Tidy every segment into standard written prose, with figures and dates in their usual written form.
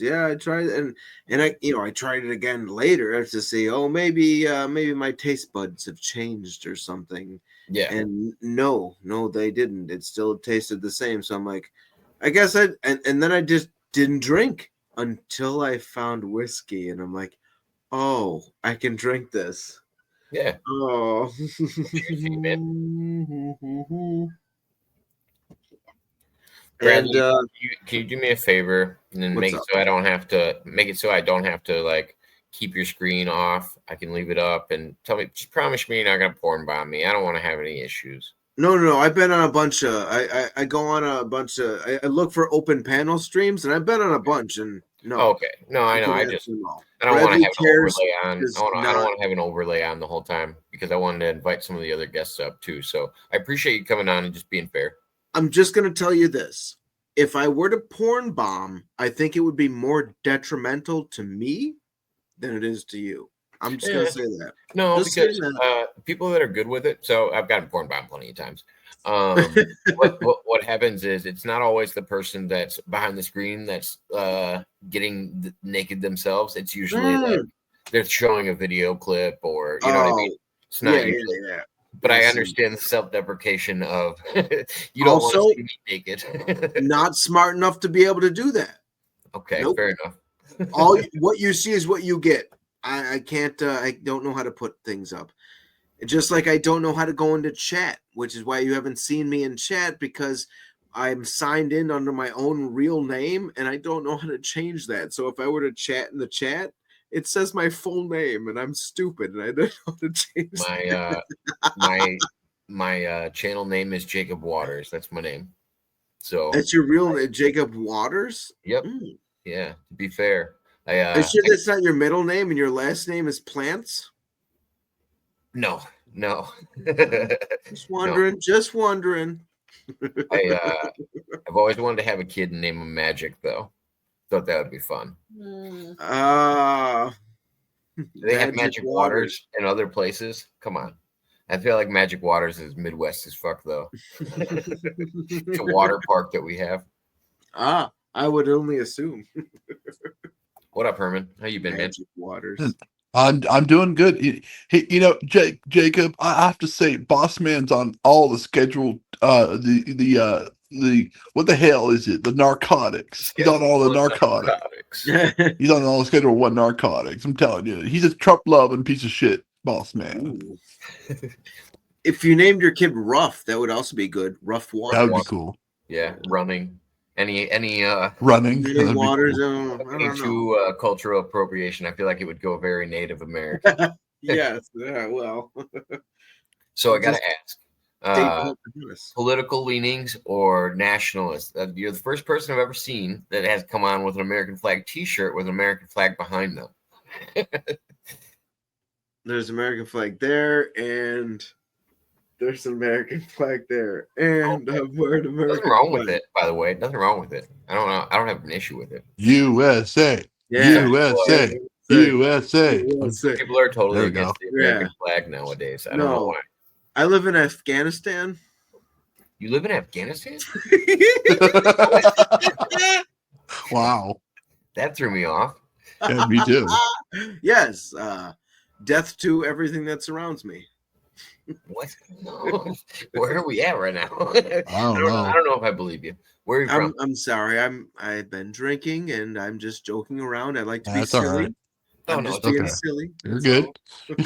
Yeah, I tried, and I tried it again later to see, oh, maybe my taste buds have changed or something. Yeah. And no, they didn't. It still tasted the same. So I'm like, I guess and then I just didn't drink until I found whiskey, and I'm like, oh, I can drink this. Yeah. Oh. And Bradley, can you do me a favor and then what's make it up? so I don't have to like keep your screen off. I can leave it up and just promise me you're not gonna porn bomb me. I don't want to have any issues. No. I've been on a bunch of. I go on a bunch of. I look for open panel streams, and I've been on a bunch, and no, Okay. No, I I know. can I answer just them all. I don't want to Bradley have an Cares overlay on. does I don't not. want to have an overlay on the whole time because I wanted to invite some of the other guests up too. So I appreciate you coming on and just being fair. I'm just gonna tell you this: if I were to porn bomb, I think it would be more detrimental to me than it is to you. I'm just gonna say that. No, Just saying because that. people that are good with it. So I've gotten porn bombed plenty of times. What happens is it's not always the person that's behind the screen that's getting naked themselves. It's usually like they're showing a video clip or you know what I mean. It's not usually. Yeah. But I understand the self-deprecation of you don't want to Also, see me naked. not smart enough to be able to do that. Okay, Nope. fair enough. What you see is what you get. I can't. I don't know how to put things up. Just like I don't know how to go into chat, which is why you haven't seen me in chat because I'm signed in under my own real name and I don't know how to change that. So if I were to chat in the chat, it says my full name and I'm stupid and I don't know how to change my channel name is Jacob Waters. That's my name. So that's your real name, Jacob Waters? Yep. Yeah, to be fair. Are you sure that's not your middle name and your last name is Plants? No. Just wondering. I've always wanted to have a kid and name him Magic, though. Thought that would be fun. Do they have Magic Waters in other places? Come on. I feel like Magic Waters is Midwest as fuck, though. It's a water park that we have. I would only assume. What up, Herman? How you been, Magic man? Waters. I'm doing good. Jacob, I have to say, Bossman's on all the scheduled the what the hell is it? The narcotics. He's on all the narcotics. He's on all the Schedule 1 narcotics. I'm telling you, he's a Trump loving piece of shit, Bossman. If you named your kid Rough, that would also be good. Rough Waters. That would be cool. Yeah, running. Any running waters? Cool. Into cultural appropriation, I feel like it would go very Native American. Yes, yeah, well. So I gotta ask, political leanings or nationalists? You're the first person I've ever seen that has come on with an American flag T-shirt with an American flag behind them. There's American flag there, and there's an American flag there, and a word American. Nothing wrong with it, by the way. Nothing wrong with it. I don't know. I don't have an issue with it. USA. Yeah. USA. USA. People are totally against the American flag nowadays. I don't know why. I live in Afghanistan. You live in Afghanistan? Wow. That threw me off. Yeah, me too. Yes. Death to everything that surrounds me. What? No. Where are we at right now? I don't know if I believe you. Where are you from? I'm sorry. I've been drinking and I'm just joking around. I like to be That's silly. All right. I'm just being silly. You're good.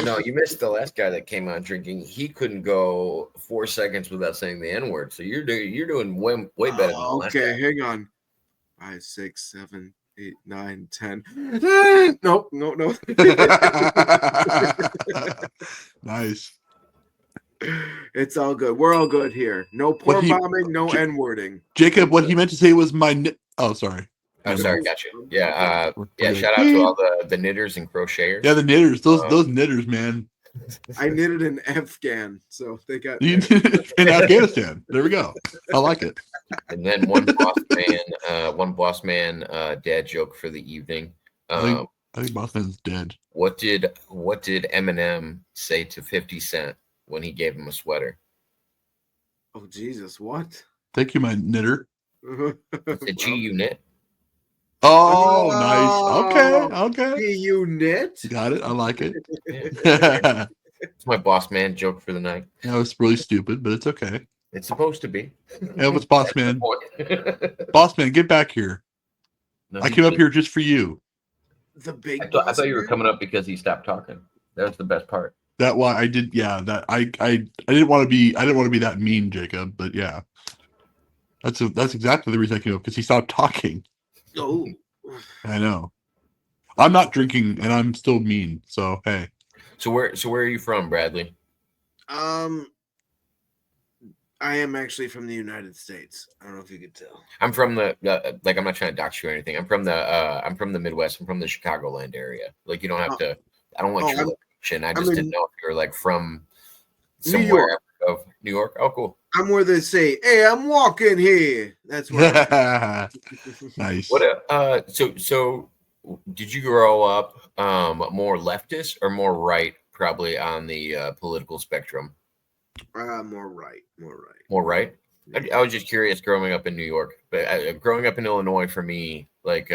No, you missed the last guy that came on drinking. He couldn't go 4 seconds without saying the N-word. So you're doing way better than the last guy. Okay, hang on. 5, 6, 7, 8, 9, 10. No. Nice. It's all good. We're all good here. No porn bombing, no N-wording. Jacob, what he meant to say was my... Oh, sorry. I'm sorry, got you. Yeah, shout out to all the knitters and crocheters. Yeah, the knitters. Those knitters, man. I knitted in Afghan, so they got in Afghanistan. There we go. I like it. And then one boss man dad joke for the evening. I think Bossman's dead. What did Eminem say to 50 Cent when he gave him a sweater? Oh Jesus, what? Thank you, my knitter. It's a G unit. Oh, nice. Okay, Oh, okay. P-Unit. Got it. I like it. Yeah. That It's my boss man joke for the night. was really stupid, but it's okay. It's supposed to be. Hey, what's boss man? Point. Boss man, get back here. No, I he came up did. here just for you. The big I boss. thought you were man? coming up because he stopped talking. That was the best part. That why I did. Yeah, that I didn't want to be. I didn't want to be that mean, Jacob. But yeah, that's exactly the reason I came up because he stopped talking. Oh. I know. I'm not drinking, and I'm still mean. So hey. So where are you from, Bradley? I am actually from the United States. I don't know if you could tell. I'm from the like I'm not trying to dox you or anything. I'm from the Midwest. I'm from the Chicagoland area. Like you don't have to. I don't want your location. I just didn't know if you were like from New somewhere York. of New York. Oh, cool. I'm where they say, "Hey, I'm walking here." That's where. Nice. What? So did you grow up more leftist or more right? Probably on the political spectrum. More right. More right. I was just curious growing up in New York, but growing up in Illinois for me, like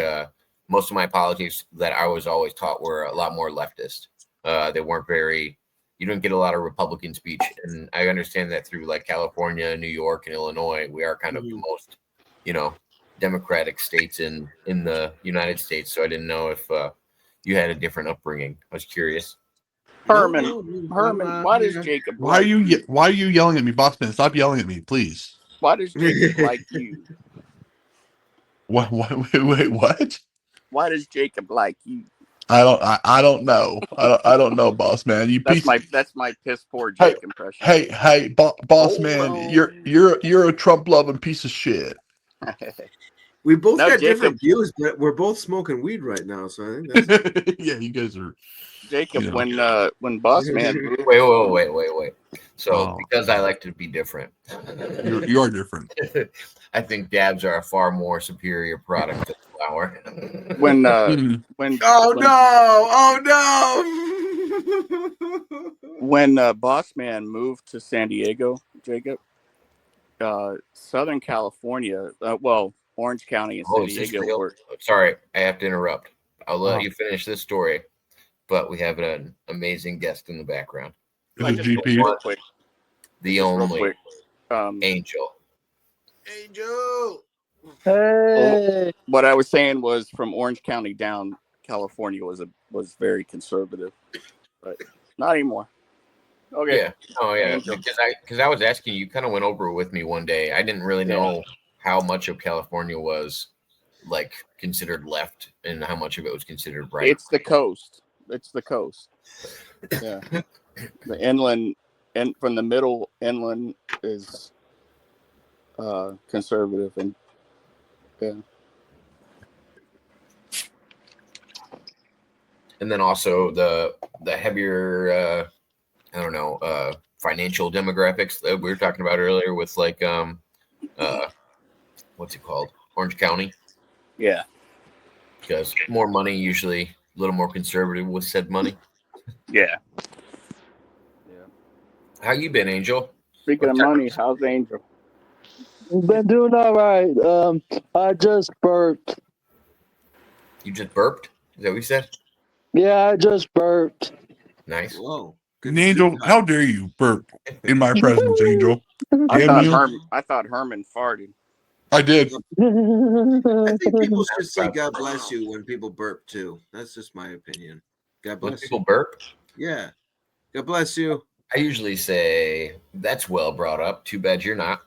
most of my politics that I was always taught were a lot more leftist. They weren't very. You don't get a lot of Republican speech, and I understand that through like California, New York, and Illinois, we are kind of the most, Democratic states in the United States. So I didn't know if you had a different upbringing. I was curious. Herman, why does Jacob Why are like you you? why are you yelling at me, Bossman? Stop yelling at me, please. Why does Jacob like you? What wait, what? Why does Jacob like you? I don't know. I don't know, boss man. You That's piece. my piss poor Hey, Jake impression. hey, boss Hold man. on. You're a Trump loving piece of shit. We both No, got Jacob. different views, but we're both smoking weed right now. So I think that's Yeah, you guys are. Jacob, You when Bossman moved, Wait. So Oh. because I like to be different, You are different. I think dabs are a far more superior product than flour. when Bossman moved to San Diego, Jacob, Southern California, Orange County and San Is this Diego real? were. Sorry, I have to interrupt. I'll let you finish this story, but we have an amazing guest in the background. Is it Just GP? real quick. The Just real only quick. Angel. Angel. Hey, What I was saying was from Orange County down, California was very conservative, but not anymore. Okay. Yeah. Oh yeah. Angel. Because I was asking you, kind of went over it with me one day. I didn't really know how much of California was like considered left and how much of it was considered right. It's the coast. Yeah. The inland and from the middle inland is conservative and And then also the heavier I don't know financial demographics that we were talking about earlier with like what's it called, Orange County, yeah. because more money, usually a little more conservative with said money. Yeah. How you been, Angel? Speaking of money, how's Angel? been doing all right. I just burped. You just burped? Is that what you said? Yeah, I just burped. Nice. Whoa. Angel, how dare you burp in my presence, Angel? I Damn you. thought Herman farted. I did. I think people should say "God bless you" when people burp too. That's just my opinion. God When bless people you. burp, Yeah. God bless you. I usually say that's well brought up. Too bad you're not.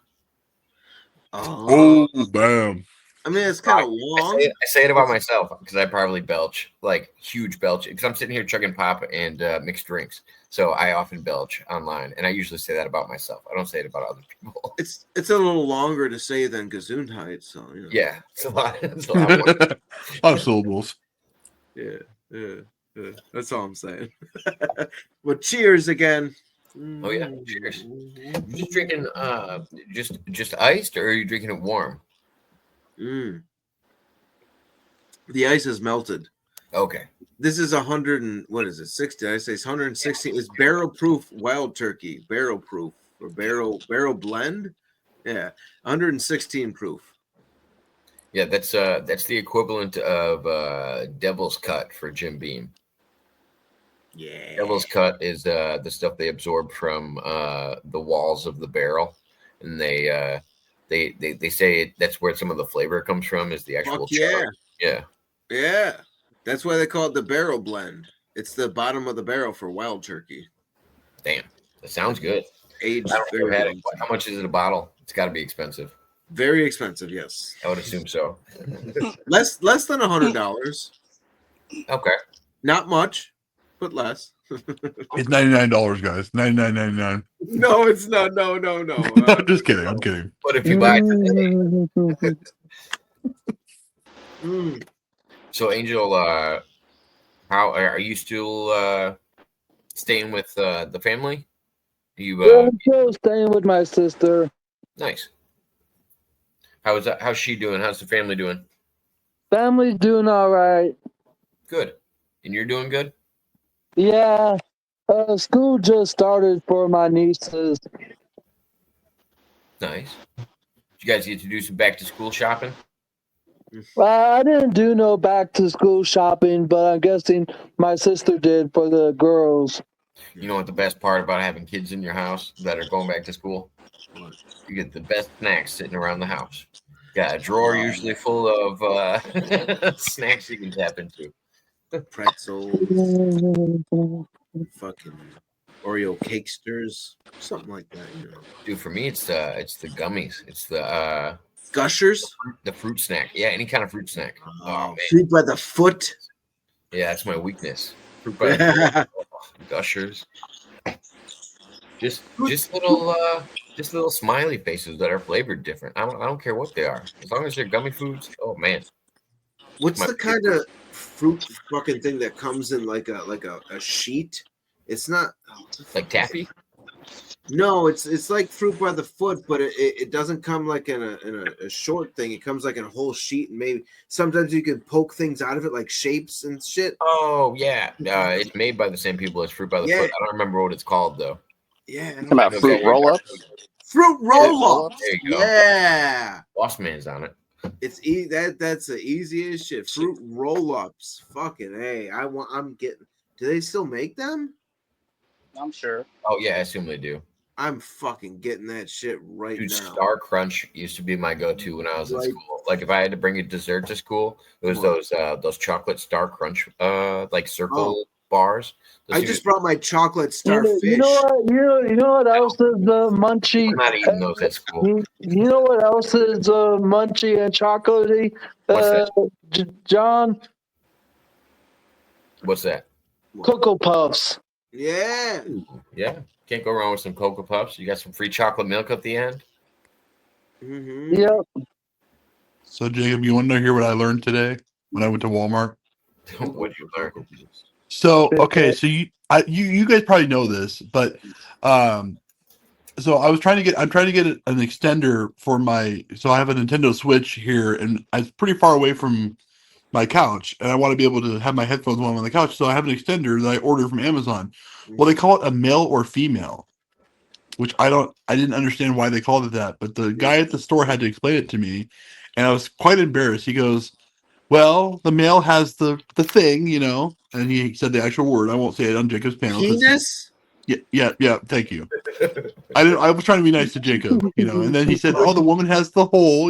Oh, bam. I mean, it's kind of long. I say it about myself because I probably belch, like huge belch, because I'm sitting here chugging pop and mixed drinks. So I often belch online, and I usually say that about myself. I don't say it about other people. It's a little longer to say than Gesundheit, so you know. Yeah, it's a lot. It's a lot more. A lot of syllables. Yeah. That's all I'm saying. Well, cheers again. Oh yeah, cheers. You just drinking just iced, or are you drinking it warm? The ice is melted. Okay. This is 100 and what is it? 60. I say it's 116. It's barrel proof wild turkey. Barrel proof or barrel blend. Yeah, 116 proof. Yeah, that's the equivalent of Devil's Cut for Jim Beam. Yeah. Devil's Cut is the stuff they absorb from the walls of the barrel, and they say that's where some of the flavor comes from. Is the actual Fuck yeah. char. Yeah. Yeah. That's why they call it the barrel blend. It's the bottom of the barrel for wild turkey. Damn, that sounds good. Aged I don't very ever had long it. time. How much is it a bottle? It's got to be expensive. Very expensive, yes. I would assume so. Less than $100. Okay. Not much, but less. It's $99, guys. $99.99. No, it's not. No. I'm just kidding. I'm kidding. But if you buy it today, so Angel, how are you still staying with the family? Do you I'm still staying with my sister. nice? How's that? How's she doing? How's the family doing? Family's doing all right. Good. And you're doing good? Yeah. School just started for my nieces. Nice. Did you guys get to do some back to school shopping? I didn't do no back to school shopping, but I'm guessing my sister did for the girls. You know what the best part about having kids in your house that are going back to school? You get the best snacks sitting around the house. Got a drawer usually full of snacks you can tap into. Pretzels, fucking Oreo cakesters, something like that. You know. Dude, for me, it's the gummies. It's the Gushers, the fruit snack. Yeah, any kind of fruit snack. Oh man, fruit by the foot. yeah, that's my weakness. Fruit by the foot. Gushers. Just little smiley faces that are flavored different. I don't care what they are, as long as they're gummy foods. Oh man, What's the kind of fruit fucking thing that comes in like a sheet? It's not like taffy. No, it's like fruit by the foot, but it doesn't come like in a short thing. It comes like in a whole sheet, and maybe sometimes you can poke things out of it, like shapes and shit. Oh yeah, it's made by the same people as fruit by the foot. I don't remember what it's called though. Yeah, about fruit roll-ups. Fruit roll-ups. There you go. Yeah, Bossman's on it. it's that's the easiest shit. Fruit roll-ups. Fucking hey, I'm getting. Do they still make them? I'm sure. Oh yeah, I assume they do. I'm fucking getting that shit right Dude, now. Star Crunch used to be my go-to when I was in school. Like if I had to bring a dessert to school, it was those chocolate Star Crunch like circle bars. I just brought my chocolate starfish. You know what? You know what else is the munchie? I'm not eating those at school. You know what else is munchy and chocolatey? What's that? John? What's that? Cocoa Puffs. Yeah. Yeah. Can't go wrong with some Cocoa Puffs. You got some free chocolate milk at the end. Mm-hmm. Yep. So, Jacob, you want to hear what I learned today when I went to Walmart? What did you learn? So, okay, so you guys probably know this, but so I'm trying to get an extender for so I have a Nintendo Switch here, and it's pretty far away from my couch, and I want to be able to have my headphones while I'm on the couch. So I have an extender that I ordered from Amazon. Well, they call it a male or female, which I didn't understand why they called it that, but the guy at the store had to explain it to me, and I was quite embarrassed. He goes, well, the male has the thing, and he said the actual word. I won't say it on Jacob's panel. Penis? Yeah. Thank you. I was trying to be nice to Jacob, and then he said, "Oh, the woman has the hole,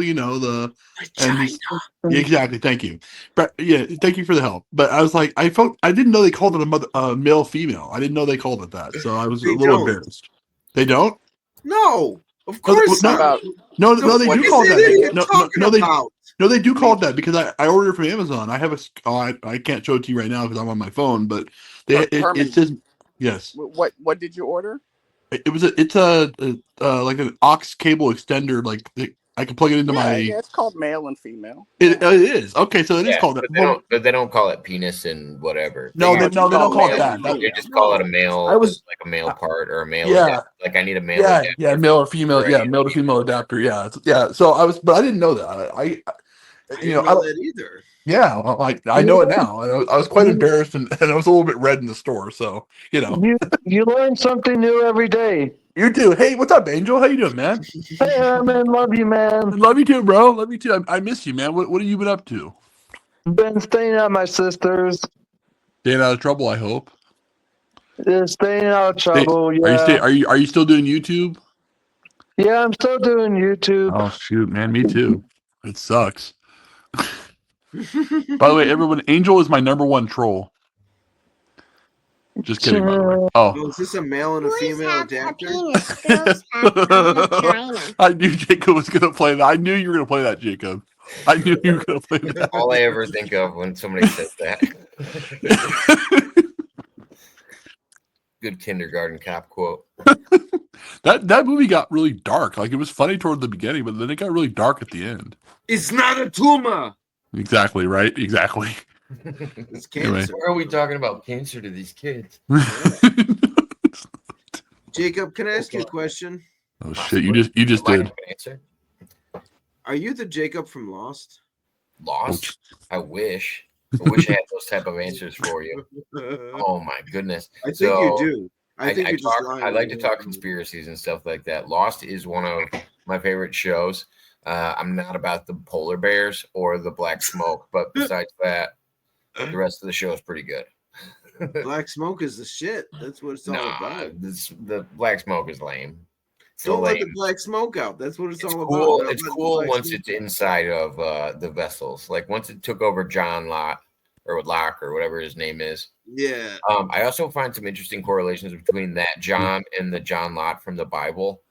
exactly. Thank you, but yeah, thank you for the help. But I was like, I didn't know they called it a male female. I didn't know they called it that, so I was a little embarrassed. They don't? No, of course not. No, they do call it that. No, they do call it that because I ordered it from Amazon. I have I can't show it to you right now because I'm on my phone, but it says yes. What did you order? It's a like an aux cable extender. Like I can plug it into my. Yeah, it's called male and female. It is okay. So it is called that. But they don't call it penis and whatever. They don't call it that. They just call it a male. like a male part or a male. Yeah. Like I need a male. Yeah, male or female. Yeah, male to female adapter. Yeah. So but I didn't know that. I didn't know that either. Yeah, well, I know it now. I was quite embarrassed, and I was a little bit red in the store. So you learn something new every day. You too. Hey, what's up, Angel? How you doing, man? Hey, Herman, love you, man. Love you too, bro. Love you too. I miss you, man. What have you been up to? Been staying at my sister's. Staying out of trouble, I hope. Just staying out of trouble. Yeah. Are you still doing YouTube? Yeah, I'm still doing YouTube. Oh shoot, man, me too. It sucks. By the way, everyone, Angel is my number one troll. Just kidding, by the way. Oh, is this a male and a female adapter? Penis, girls have a vagina. I knew Jacob was gonna play that. I knew you were gonna play that, Jacob. I knew you were gonna play that. All I ever think of when somebody says that. Good kindergarten cop quote. That movie got really dark. Like, it was funny toward the beginning, but then it got really dark at the end. It's not a tumor. Exactly, right? Exactly. It's cancer. Anyway. Why are we talking about cancer to these kids? Jacob, can I ask you a question? Oh shit! You just did. Answer? Are you the Jacob from Lost? Lost? I wish. I wish I had those type of answers for you. Oh my goodness! I think you do. I think you're just lying. I like to talk conspiracies and stuff like that. Lost is one of my favorite shows. I'm not about the polar bears or the black smoke, but besides that, the rest of the show is pretty good. Black smoke is the shit. That's what it's all about. The black smoke is lame. Don't let the black smoke out. That's what it's all cool. about. It's cool once it's inside of the vessels. Like once it took over John Locke or whatever his name is. Yeah. I also find some interesting correlations between that John and the John Locke from the Bible.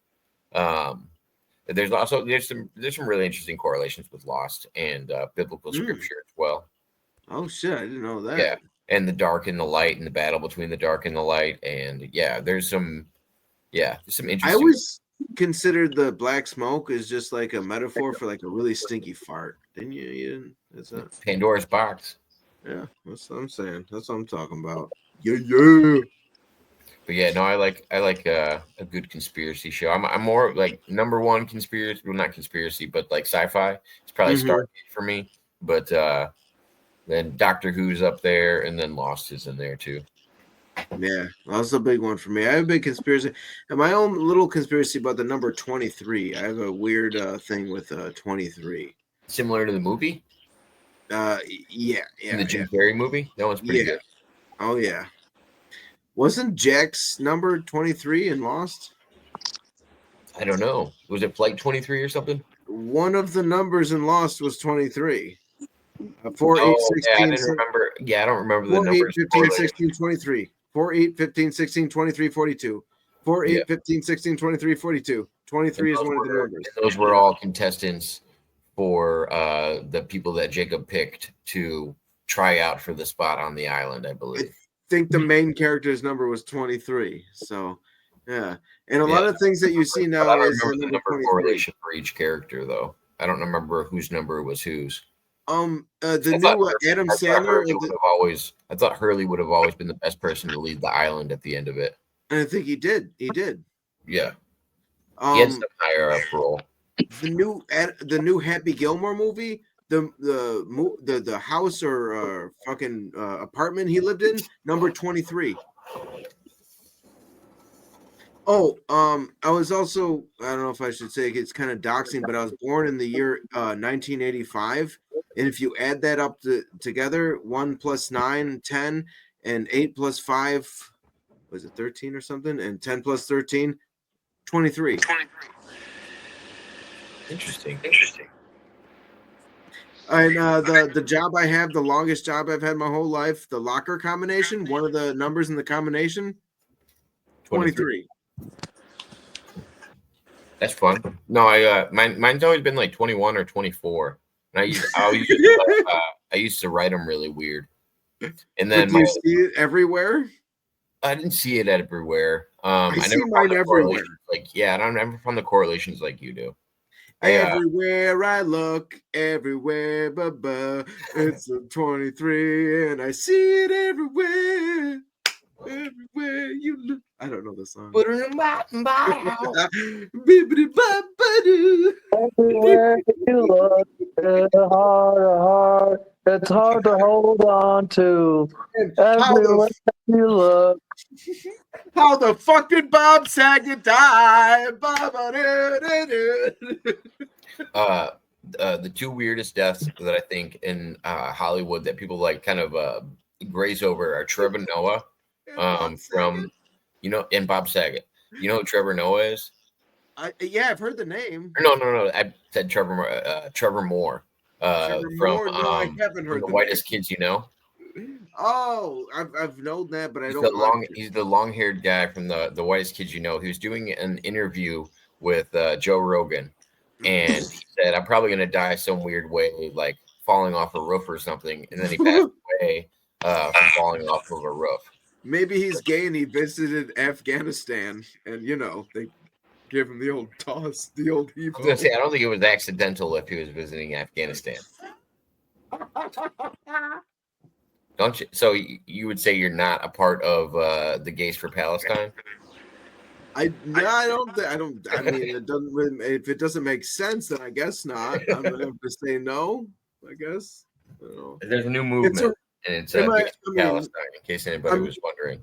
There's some really interesting correlations with Lost and biblical scripture as well. Oh shit, I didn't know that. Yeah, and the dark and the light and the battle between the dark and the light, and there's some interesting. I always considered the black smoke as just like a metaphor for like a really stinky fart. Didn't you? You didn't? That's a Pandora's box. Yeah, that's what I'm saying. That's what I'm talking about. Yeah. But yeah, no, I like a good conspiracy show. I'm more like number one conspiracy, well, not conspiracy, but like sci-fi. It's probably Stargate for me. But then Doctor Who's up there, and then Lost is in there too. Yeah, that's a big one for me. I have a big conspiracy, and my own little conspiracy about the number 23. I have a weird thing with 23. Similar to the movie. Yeah. The Jim Carrey movie. That one's pretty good. Oh yeah. Wasn't Jack's number 23 in Lost? I don't know. Was it Flight 23 or something? One of the numbers in Lost was 23. 4, 8, 16. I didn't remember. Yeah, I don't remember the 4, numbers. 8, 15, 16, 23. 4, 8, 15, 16, 23, 42. 4, 8, 15, 16, 23, 42. 23 is one of the numbers. Those were all contestants for the people that Jacob picked to try out for the spot on the island, I believe. I think the main character's number was 23. So, yeah. And a lot of things that you see now I don't is remember the number correlation for each character, though. I don't remember whose number was whose. The new Adam Sandler. I thought Hurley would have always been the best person to lead the island at the end of it. And I think he did. He did. Yeah. He had some higher up role. The new Happy Gilmore movie, the house or fucking apartment he lived in, number 23. Oh, I was also, I don't know if I should say it's kind of doxing, but I was born in the year 1985. And if you add that up together, 1 plus 9, 10, and 8 plus 5, was it 13 or something? And 10 plus 13, 23. Interesting. And the job I have, the longest job I've had my whole life, the locker combination, one of the numbers in the combination, 23. That's fun. No, mine's always been like 21 or 24. And I used to write them really weird. And then you see it everywhere? I didn't see it everywhere. I see never mine found the everywhere. I don't never found the correlations like you do. Everywhere I look, everywhere, it's a 23, and I see it everywhere. Everywhere you look. I don't know the song. Everywhere you look, heart to heart. It's hard to hold on to And how everywhere you look. the fuck did Bob Saget die? Ba-ba-da-da-da. The two weirdest deaths that I think in Hollywood that people like kind of graze over are Trevor Noah, Bob from and Bob Saget. You know who Trevor Noah is? Yeah, I've heard the name. No. I said Trevor Moore. Trevor From Moore? No, I haven't from heard the the Whitest name. Kids You Know. Oh, I've known that, but I He's don't watch it. he's the long-haired guy from the Whitest Kids You Know. He was doing an interview with Joe Rogan, and he said, "I'm probably going to die some weird way, like falling off a roof or something." And then he passed away from falling off of a roof. Maybe he's gay and he visited Afghanistan, and they gave him the old toss, the old heave. I was going to say, I don't think it was accidental if he was visiting Afghanistan. Don't you? So you would say you're not a part of the Gays for Palestine? I don't. I mean, it doesn't. If it doesn't make sense, then I guess not. I'm gonna have to say no. I guess. I don't know. There's a new movement, and it's Gays for Palestine. In case anybody was wondering.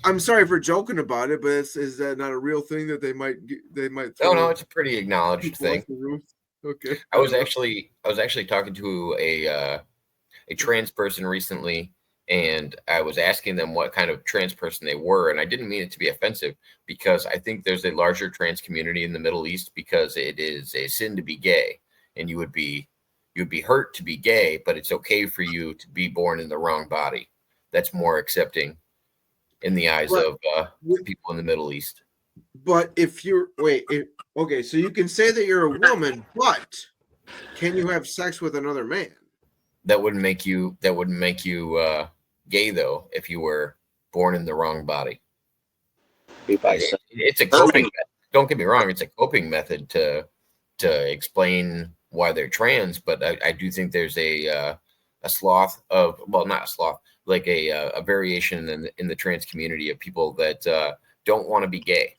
I'm sorry for joking about it, but is that not a real thing that they might? No, it's a pretty acknowledged thing. Okay. I was actually talking to a trans person recently, and I was asking them what kind of trans person they were, and I didn't mean it to be offensive, because I think there's a larger trans community in the Middle East, because it is a sin to be gay, and you would be hurt to be gay, but it's okay for you to be born in the wrong body. That's more accepting in the eyes of people in the Middle East. But if you're okay, so you can say that you're a woman, but can you have sex with another man? That wouldn't make you gay, though, if you were born in the wrong body. It's a coping method. Don't get me wrong, it's a coping method to explain why they're trans, but I do think there's a sloth of, well, not a sloth, like a variation in the trans community of people that don't want to be gay.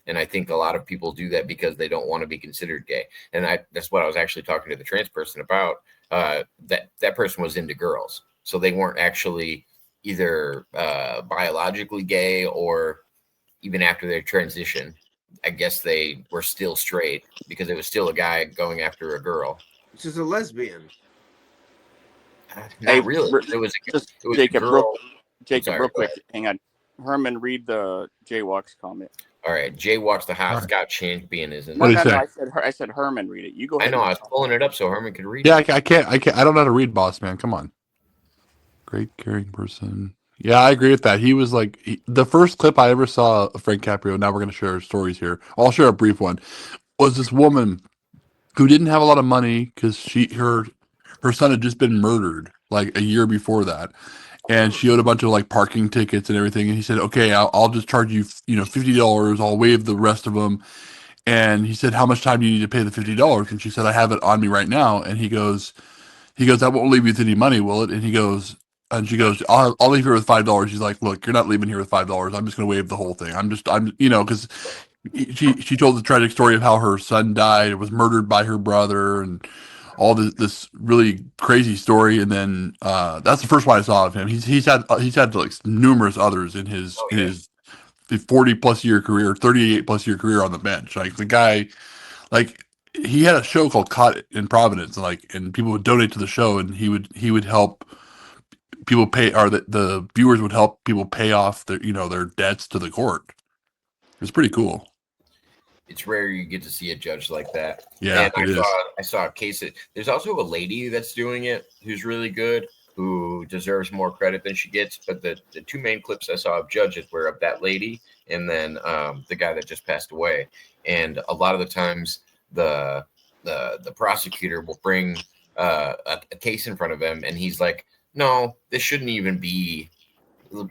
And I think a lot of people do that because they don't want to be considered gay. And that's what I was actually talking to the trans person about. That person was into girls, so they weren't actually either biologically gay, or even after their transition, I guess they were still straight because it was still a guy going after a girl. Which is a lesbian. Not really. It was Jacob, a girl. Jacob, real quick, hang on. Herman, read the Jaywalk's comment. All right, Jaywalk's the hot Scott champion, isn't What do you it? say? I said Herman, read it. You go ahead. I know. I was pulling it up so Herman could read. Yeah, I can't. I don't know how to read, boss man. Come on. Great caring person. Yeah, I agree with that. He was like the first clip I ever saw of Frank Caprio. Now we're going to share stories here. I'll share a brief one. Was this woman who didn't have a lot of money because her son had just been murdered like a year before that, and she owed a bunch of like parking tickets and everything. And he said, "Okay, I'll just charge you, $50. I'll waive the rest of them." And he said, "How much time do you need to pay the $50?" And she said, "I have it on me right now." And he goes, "That won't leave you with any money, will it?" And she goes, "I'll leave here with $5." He's like, "Look, you're not leaving here with $5. I'm just going to waive the whole thing. Because she told the tragic story of how her son died, was murdered by her brother, and all this really crazy story. And then that's the first one I saw of him. He's had like numerous others in his 40+ year career, 38+ year career on the bench. Like the guy, like he had a show called Caught in Providence, and people would donate to the show, and he would help people pay, or the viewers would help people pay off their debts to the court. It was pretty cool. It's rare you get to see a judge like that. Yeah, and I saw a case. There's also a lady that's doing it who's really good, who deserves more credit than she gets. But the two main clips I saw of judges were of that lady and then the guy that just passed away. And a lot of the times the prosecutor will bring a case in front of him, and he's like, "No, this shouldn't even be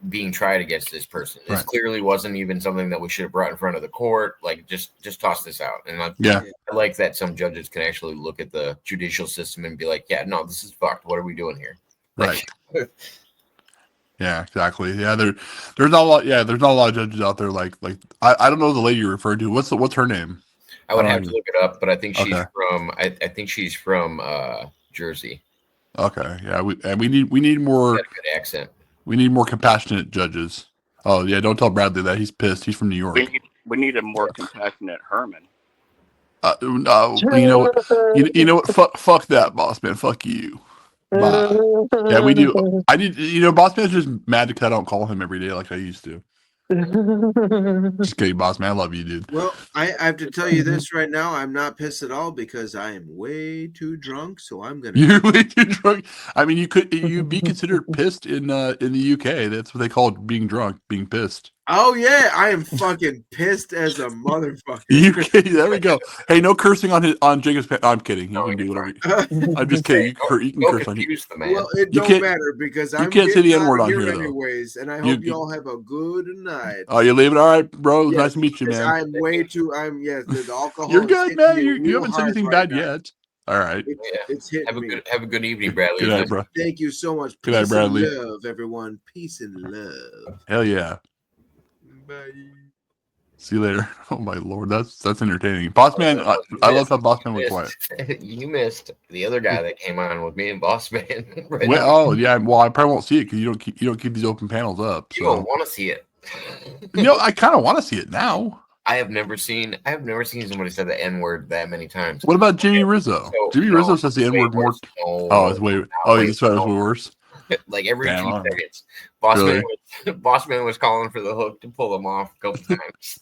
being tried against this person. This clearly wasn't even something that we should have brought in front of the court. Like, just toss this out." And I like that some judges can actually look at the judicial system and be like, "Yeah, no, this is fucked. What are we doing here?" Right. Yeah, exactly. Yeah, there's not a lot. Yeah, there's not a lot of judges out there. Like I don't know the lady you referred to. What's her name? I would have to look it up, but I think she's from. I think she's from Jersey. Okay, yeah, we need more. Got a good accent. We need more compassionate judges. Oh yeah, don't tell Bradley that he's pissed. He's from New York. We need a more compassionate Herman. No, you know what? You know what? Fuck that, boss man. Fuck you. Bye. Yeah, we do. I need. Boss man's just mad because I don't call him every day like I used to. Just kidding, boss man. I love you, dude. Well, I have to tell you this right now. I'm not pissed at all because I am way too drunk. So I'm gonna. You're way too drunk. I mean, you'd be considered pissed in the UK. That's what they call being drunk, being pissed. Oh yeah, I am fucking pissed as a motherfucker. UK, there we go. Hey, no cursing on Jacob's. I'm kidding. You can do whatever. I'm just kidding. You can curse on here. Confuse the man. Well, it You don't can't- matter because you I'm can't say the getting N-word out of on here here, though. anyways, and I You- hope you all have a good night. Oh, you leaving? All right, bro. It was Yes, nice to meet you, because man. I'm way too. The alcohol. You're is good, hitting man. me You real haven't said hard anything right bad now. yet. All right. It's hitting me. Have a good evening, Bradley. Good night, bro. Thank you so much. Good night, Peace Bradley. and love, everyone. Peace and love. Hell yeah. Bye. See you later. Oh my lord, that's entertaining. Boss man, I love how Boss man was quiet. You missed the other guy that came on with me and Bossman. Right Well, now. oh yeah, well I probably won't see it because you don't keep these open panels up. You don't So want to see it. I kind of want to see it now. I have never seen somebody say the N word that many times. What about Jimmy Rizzo? So, Jimmy no, Rizzo says the N word more. Oh, it's way. Oh, wait, this was no. way worse. Like every Damn, few I don't know. seconds. Really? Bossman was calling for the hook to pull him off a couple times.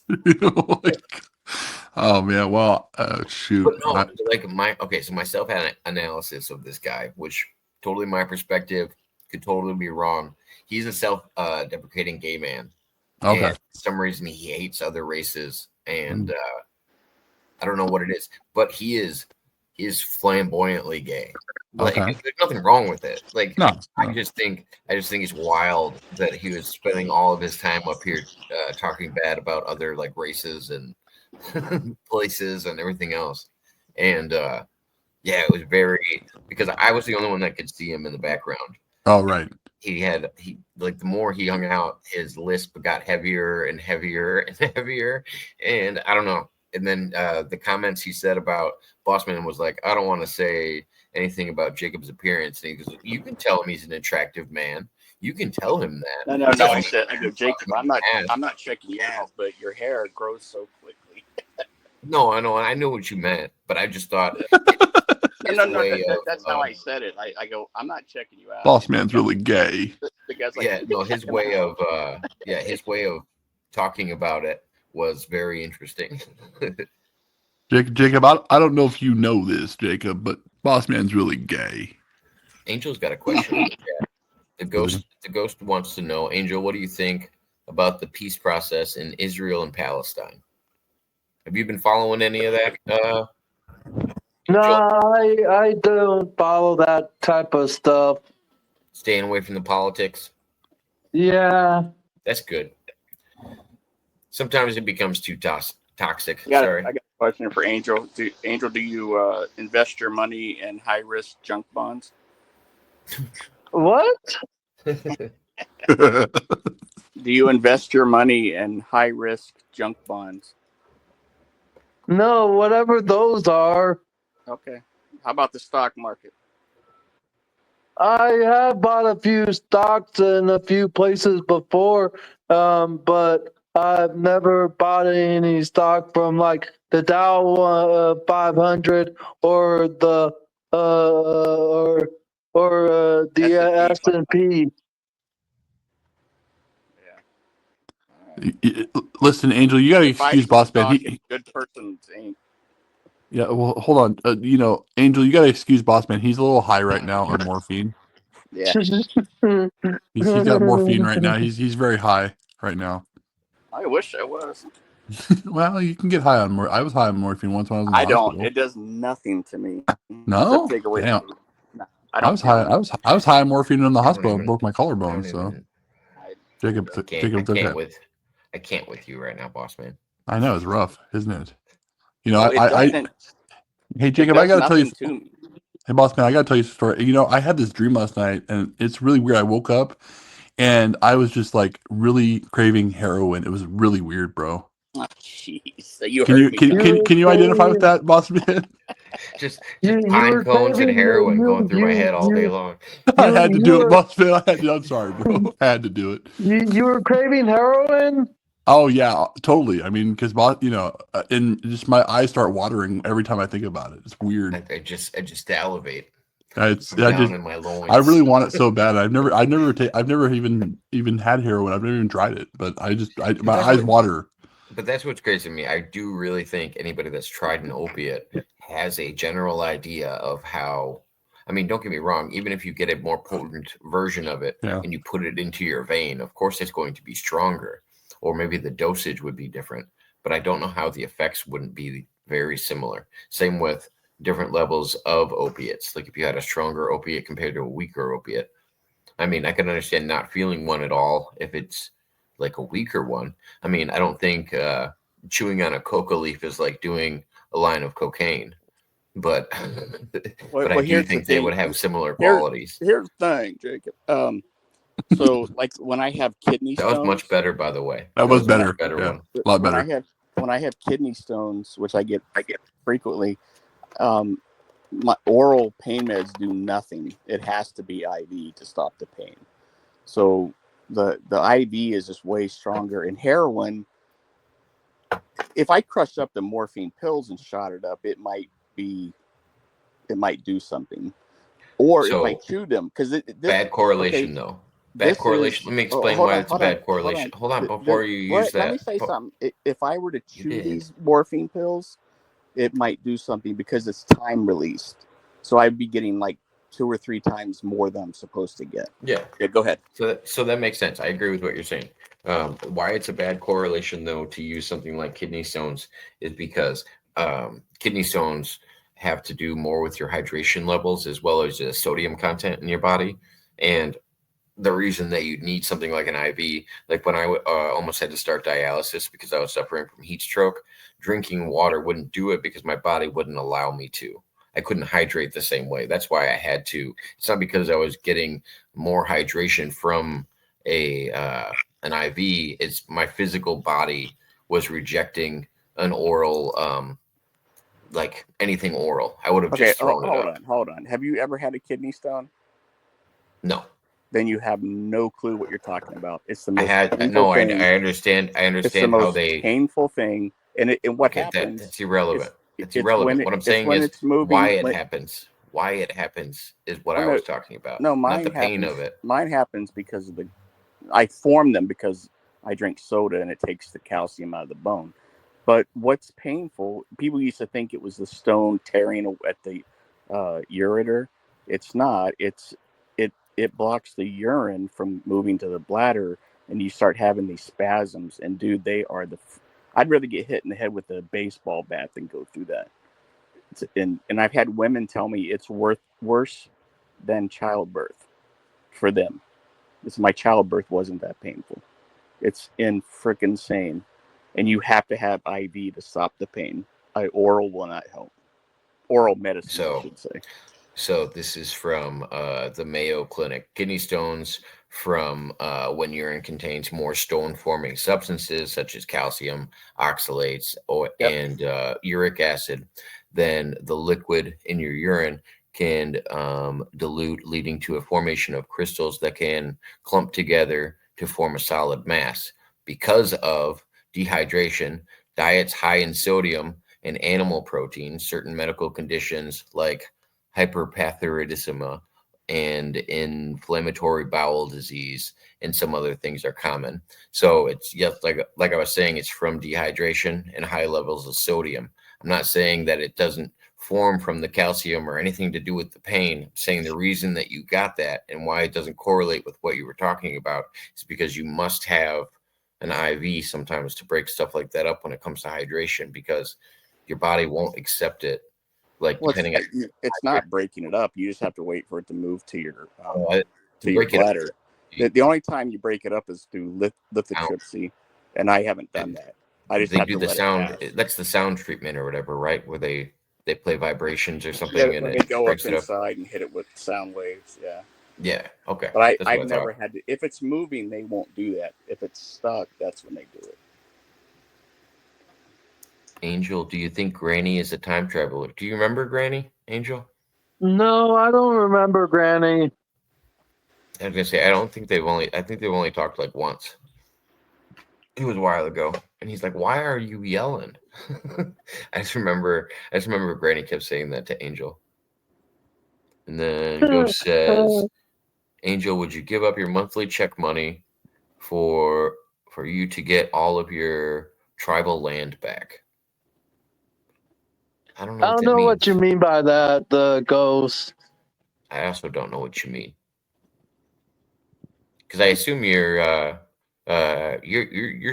Oh man, well, shoot. But no, so my self analysis of this guy, which totally my perspective, could totally be wrong. He's a self-deprecating gay man. Okay. And for some reason he hates other races, and I don't know what it is, but he is flamboyantly gay. Like Okay. there's nothing wrong with it. Like No. I just think it's wild that he was spending all of his time up here talking bad about other like races and places and everything else. And it was because I was the only one that could see him in the background. Oh right. The more he hung out, his lisp got heavier and heavier and heavier. And I don't know. And then the comments he said about Bossman was like, I don't want to say anything about Jacob's appearance. And he goes, you can tell him he's an attractive man. You can tell him that. No. I go, Jacob, I'm not checking you out, but your hair grows so quickly. No, I know. I know what you meant, but I just thought. That's how I said it. I go, I'm not checking you out. Boss man's really gay. The guy's like, his way of talking about it was very interesting. Jacob, I don't know if you know this, Jacob, but Boss man's really gay. Angel's got a question. The ghost wants to know, Angel, what do you think about the peace process in Israel and Palestine? Have you been following any of that? No, I don't follow that type of stuff. Staying away from the politics. Yeah. That's good. Sometimes it becomes too toxic. I got a question for Angel. Do you invest your money in high risk junk bonds? What? Do you invest your money in high risk junk bonds? No, whatever those are. Okay. How about the stock market? I have bought a few stocks in a few places before, but I've never bought any stock from like the Dow 500 or the S&P. Listen, Angel, you gotta excuse Boss man. Good person ain't. Yeah, well, hold on. Angel, you gotta excuse Boss man. He's a little high right now on morphine. Yeah. He's got morphine right now. He's very high right now. I wish I was. Well, you can get high on more. I was high on morphine once when I was in the hospital. Don't. It does nothing to me. No? Take away Damn. No, I was high. I was high on morphine in the hospital and broke my collarbone. So Jacob took that. I can't with you right now, boss man. I know it's rough, isn't it? Hey Jacob, I gotta tell you. Hey boss man, I gotta tell you a story. I had this dream last night, and it's really weird. I woke up, and I was just like really craving heroin. It was really weird, bro. Oh, jeez. Can you identify with that, boss man? just You pine were cones and craving heroin going through my head all day long. I had to do it, were Bossman. I'm sorry, bro. I had to do it. you were craving heroin. Oh yeah, totally. I mean, because and just my eyes start watering every time I think about it. It's weird. I just salivate. It's I'm I down just in my loins. I really want it so bad. I've never even had heroin. I've never even tried it, but my that's eyes what- water. But that's what's crazy to me. I do really think anybody that's tried an opiate has a general idea of how. I mean, don't get me wrong. Even if you get a more potent version of it Yeah. and you put it into your vein, of course it's going to be stronger, or maybe the dosage would be different. But I don't know how the effects wouldn't be very similar. Same with different levels of opiates. Like if you had a stronger opiate compared to a weaker opiate. I mean, I can understand not feeling one at all if it's like a weaker one. I mean, I don't think chewing on a coca leaf is like doing a line of cocaine, but but I Well, do here's the think they would thing. have similar Here, qualities. here's the thing, Jacob. So like when I have kidney That was stones, much better, by the way. That was a better. much better Yeah. one. A lot when better. I have kidney stones, which I get frequently, my oral pain meds do nothing. It has to be IV to stop the pain. So the IV is just way stronger. And heroin, if I crushed up the morphine pills and shot it up, it might do something. Or if I So chewed them, because bad correlation, okay, though. Bad correlation. Let me explain hold why on, it's a bad correlation. Hold on, before you use let me that. say something. If I were to You chew did. these morphine pills, it might do something because it's time released. So I'd be getting like 2 or 3 times more than I'm supposed to get. Yeah. Yeah, go ahead. So that makes sense. I agree with what you're saying. Why it's a bad correlation, though, to use something like kidney stones is because kidney stones have to do more with your hydration levels as well as the sodium content in your body. And the reason that you need something like an IV, like when I almost had to start dialysis because I was suffering from heat stroke, drinking water wouldn't do it because my body wouldn't allow me to. I couldn't hydrate the same way. That's why I had to. It's not because I was getting more hydration from an IV. It's my physical body was rejecting an oral, like anything oral. I would have Okay, just thrown it up. hold on. Have you ever had a kidney stone? No. Then you have no clue what you're talking about. It's the I most had painful no. I thing. understand. I It's the understand how most they. painful thing, and what Okay, happens? that's irrelevant. That's It's when irrelevant. What I'm it's saying when is it's moving. why it happens. Why it happens is what Oh I no, was talking about, no, not mine the pain happens. of it. Mine happens because of I form them because I drink soda and it takes the calcium out of the bone. But what's painful? People used to think it was the stone tearing at the ureter. It's not. It blocks the urine from moving to the bladder, and you start having these spasms. And dude, they are I'd rather get hit in the head with a baseball bat than go through that. And I've had women tell me it's worse than childbirth for them. My childbirth wasn't that painful. It's freaking insane, and you have to have IV to stop the pain. Oral will not help. Oral medicine, I should say. So this is from the Mayo Clinic. Kidney stones from when urine contains more stone-forming substances such as calcium, oxalates, and uric acid. Then the liquid in your urine can dilute, leading to a formation of crystals that can clump together to form a solid mass. Because of dehydration, diets high in sodium and animal protein, certain medical conditions like hyperparathyroidism and inflammatory bowel disease and some other things are common. So it's just like I was saying, it's from dehydration and high levels of sodium. I'm not saying that it doesn't form from the calcium or anything to do with the pain. I'm saying the reason that you got that and why it doesn't correlate with what you were talking about is because you must have an IV sometimes to break stuff like that up when it comes to hydration, because your body won't accept it. Like depending on it's not breaking it up. You just have to wait for it to move to your to break bladder. It The only time you break it up is through lithotripsy, and I haven't done that. I just they have do to the let sound. it pass. That's the sound treatment or whatever, right? Where they play vibrations or something Yeah, and when it they go up breaks it up. inside and hit it with sound waves. Yeah. Yeah. Okay. But That's I've what I never thought. had to. If it's moving, they won't do that. If it's stuck, that's when they do it. Angel, do you think Granny is a time traveler? Do you remember Granny, Angel? No, I don't remember Granny. I was gonna say I think they've only talked like once. It was a while ago, and he's like, "Why are you yelling?" I just remember Granny kept saying that to Angel, and then Ghost says, "Angel, would you give up your monthly check money for you to get all of your tribal land back?" I don't know I what don't that know what you means. mean by that, the ghost. I also don't know what you mean because I assume your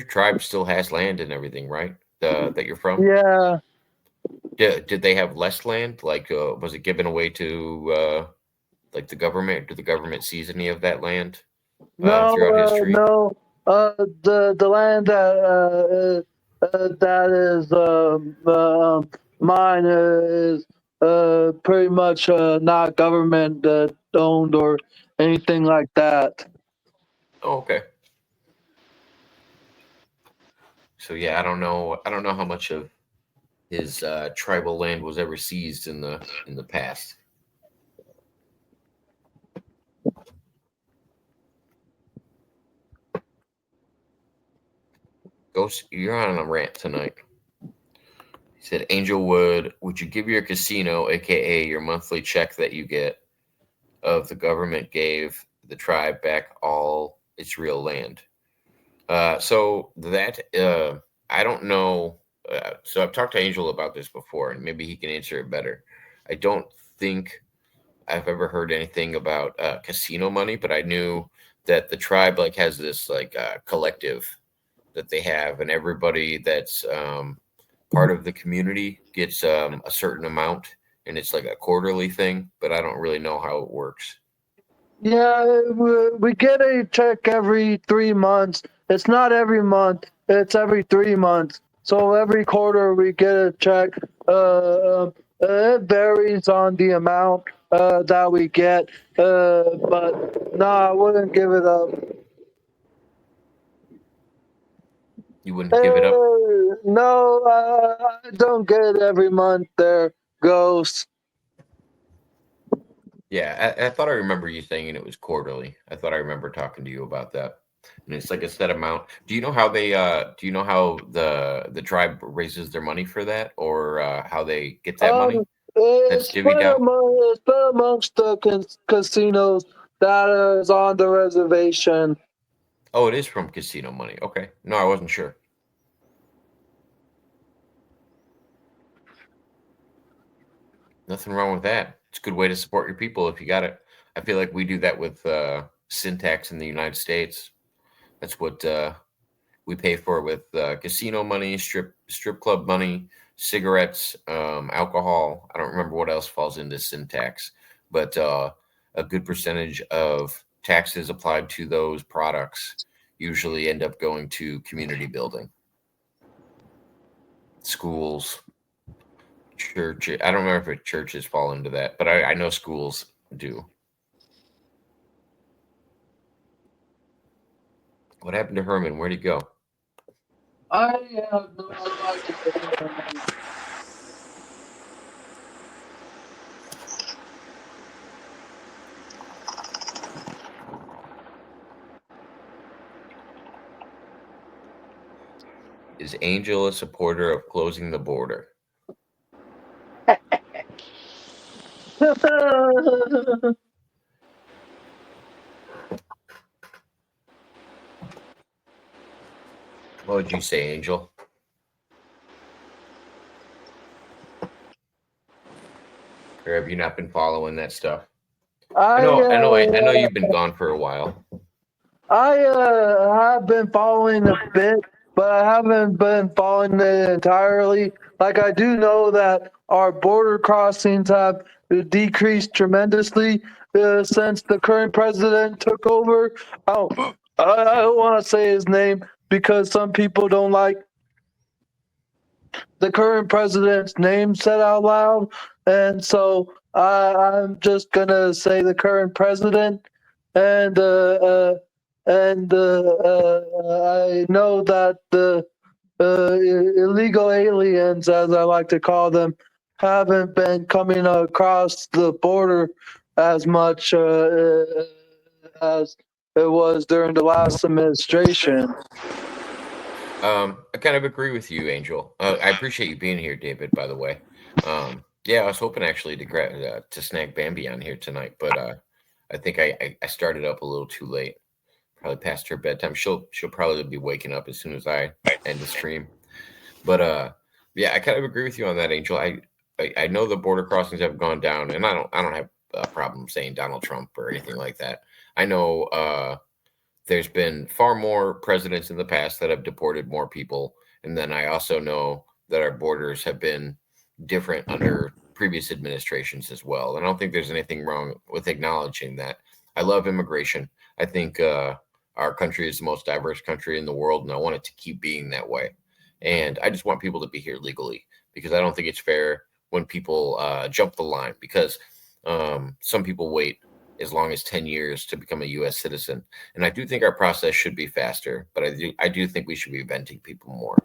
tribe still has land and everything, right? That you're from. Yeah. Did they have less land? Like, was it given away to like the government? Did the government seize any of that land No, throughout history? no. The land that is mine is pretty much not government owned or anything like that. Oh, okay. So yeah, I don't know. I don't know how much of his tribal land was ever seized in the past. Ghost, you're on a rant tonight. He said, "Angel would you give your casino, aka your monthly check that you get, of the government gave the tribe back all its real land?" So that I don't know. So I've talked to Angel about this before, and maybe he can answer it better. I don't think I've ever heard anything about casino money, but I knew that the tribe like has this like collective that they have, and everybody that's part of the community gets a certain amount, and it's like a quarterly thing. But I don't really know how it works. Yeah, we get a check every 3 months. It's not every month. It's every 3 months. So every quarter we get a check. It varies on the amount that we get. But no, I wouldn't give it up. You wouldn't give it up? No, I don't get it every month. There goes. Yeah, I thought I remember you saying it was quarterly. I thought I remember talking to you about that. And it's like a set amount. Do you know how do you know how the tribe raises their money for that, or how they get that money that's divvied out? It's spread amongst the casinos that is on the reservation. Oh, it is from casino money. Okay. No, I wasn't sure. Nothing wrong with that. It's a good way to support your people if you got it. I feel like we do that with syntax in the United States. That's what we pay for with casino money, strip club money, cigarettes, alcohol. I don't remember what else falls into syntax, but a good percentage of taxes applied to those products usually end up going to community building, schools, church. I don't remember if churches fall into that, but I know schools do. What happened to Herman? Where'd he go? I have no idea. Is Angel a supporter of closing the border? What would you say, Angel? Or have you not been following that stuff? I I know you've been gone for a while. I have been following a bit, but I haven't been following it entirely. Like I do know that our border crossings have decreased tremendously since the current president took over. Oh, I don't want to say his name because some people don't like the current president's name said out loud, and so I'm just gonna say the current president, and I know that illegal aliens, as I like to call them, haven't been coming across the border as much as it was during the last administration. I kind of agree with you, Angel. I appreciate you being here, David. By the way, yeah, I was hoping actually to snag Bambi on here tonight, but I think I started up a little too late. Probably past her bedtime. She'll probably be waking up as soon as I end the stream. But yeah, I kind of agree with you on that, Angel. I know the border crossings have gone down, and I don't have a problem saying Donald Trump or anything like that. I know there's been far more presidents in the past that have deported more people, and then I also know that our borders have been different under previous administrations as well. And I don't think there's anything wrong with acknowledging that. I love immigration. I think our country is the most diverse country in the world, and I want it to keep being that way. And I just want people to be here legally, because I don't think it's fair when people jump the line, because some people wait as long as 10 years to become a U.S. citizen. And I do think our process should be faster, but I do think we should be venting people more.